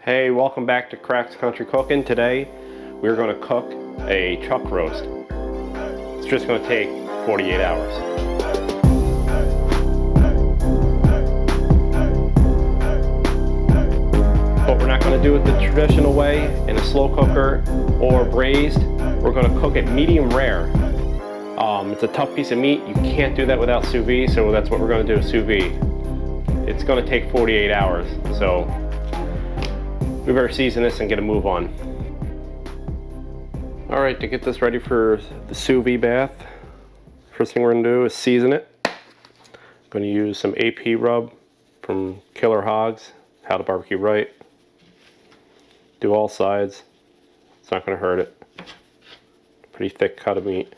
Hey, welcome back to Krack's Country Cooking. Today we're going to cook a chuck roast. It's just going to take 48 hours. But we're not going to do it the traditional way in a slow cooker or braised. We're going to cook it medium rare. It's a tough piece of meat. You can't do that without sous vide, so that's what we're going to do, sous vide. It's going to take 48 hours, so we better season this and get a move on. All right, to get this ready for the sous vide bath, first thing we're gonna do is season it. I'm gonna use some AP rub from Killer Hogs, How to Barbecue Right. Do all sides, it's not gonna hurt it. Pretty thick cut of meat.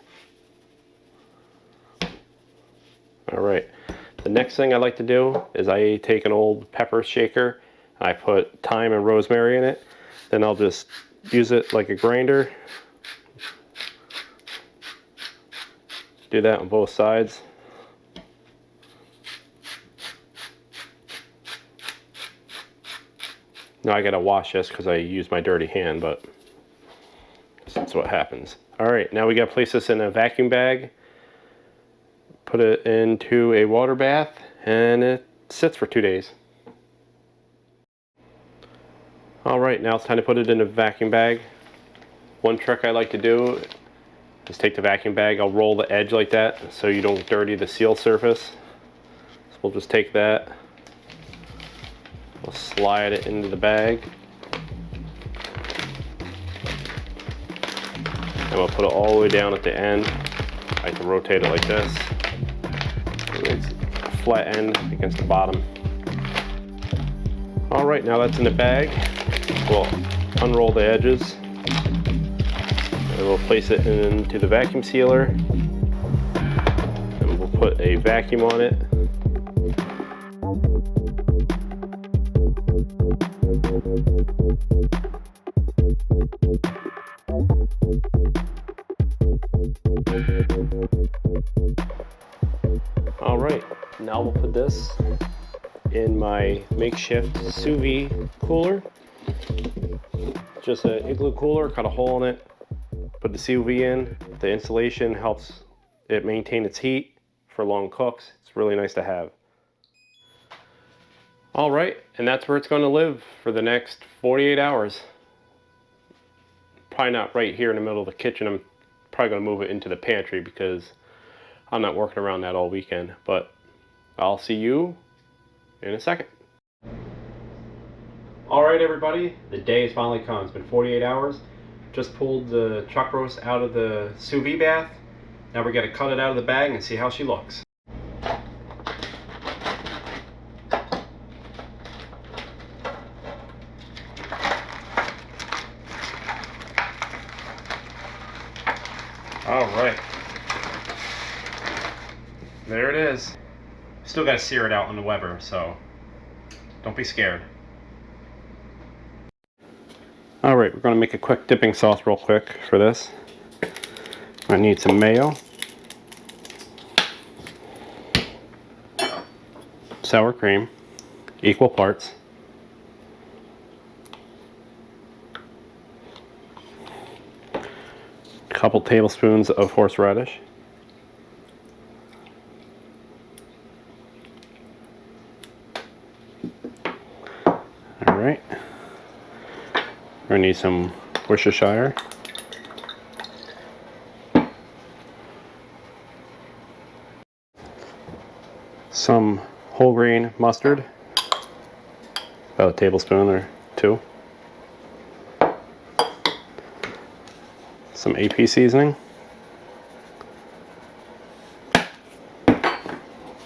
All right, the next thing I like to do is I take an old pepper shaker, I put thyme and rosemary in it, then I'll just use it like a grinder. Do that on both sides. Now I gotta wash this because I use my dirty hand, but that's what happens. All right, now we gotta place this in a vacuum bag, put it into a water bath, and it sits for 2 days. Alright, now it's time to put it in a vacuum bag. One trick I like to do is take the vacuum bag, I'll roll the edge like that so you don't dirty the seal surface. So we'll just take that, we'll slide it into the bag, and we'll put it all the way down at the end. I can rotate it like this. It's a flat end against the bottom. Alright, now that's in the bag. We'll unroll the edges and we'll place it into the vacuum sealer and we'll put a vacuum on it. Alright, now we'll put this in my makeshift sous vide cooler. Just an igloo cooler, cut a hole in it, put the sous vide in. The insulation helps it maintain its heat for long cooks. It's really nice to have. All right, and that's where it's going to live for the next 48 hours. Probably not right here in the middle of the kitchen. I'm probably going to move it into the pantry because I'm not working around that all weekend. But I'll see you in a second. All right, everybody, the day has finally come. It's been 48 hours. Just pulled the chuck roast out of the sous vide bath. Now we got to cut it out of the bag and see how she looks. All right, there it is. Still got to sear it out on the Weber, so don't be scared. All right, we're going to make a quick dipping sauce real quick for this. I need some mayo, sour cream, equal parts, a couple tablespoons of horseradish, all right. We're going to need some Worcestershire, some whole grain mustard, about a tablespoon or two, some AP seasoning,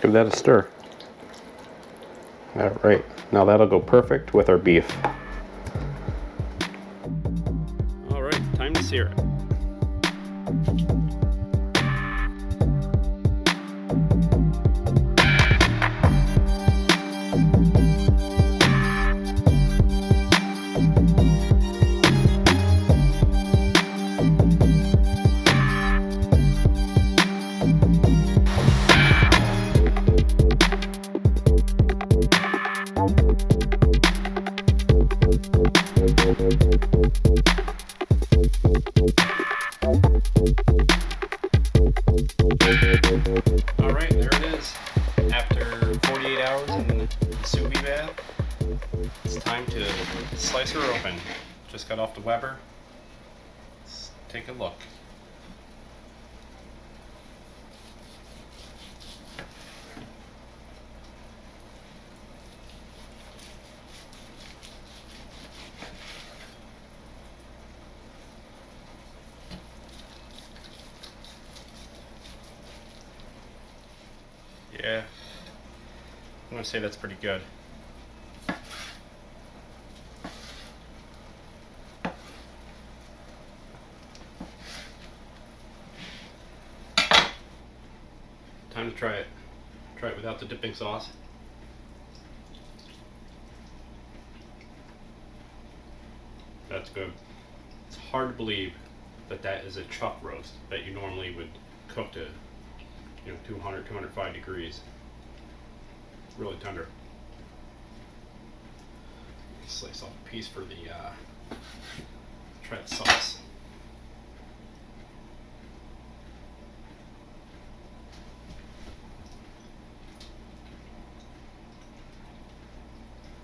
give that a stir. Alright, now that'll go perfect with our beef. Time to sear it. Alright, there it is. After 48 hours in the sous vide bath, it's time to slice her open. Just got off the Weber. Let's take a look. Yeah, I'm going to say that's pretty good. Time to try it. Try it without the dipping sauce. That's good. It's hard to believe that that is a chuck roast that you normally would cook to 200, 205 degrees. It's really tender. Slice off a piece for the, try the sauce.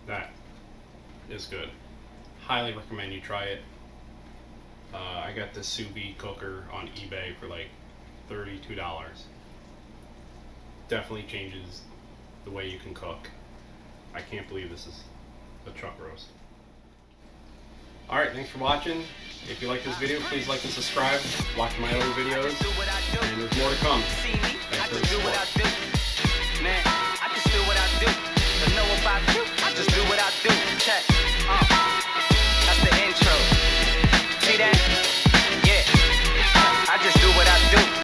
That is good. Highly recommend you try it. I got this sous vide cooker on eBay for like $32. Definitely changes the way you can cook. I can't believe this is a chuck roast. Alright, thanks for watching. If you like this video, please like and subscribe. Watch my other videos. And there's more to come. Thanks for the support.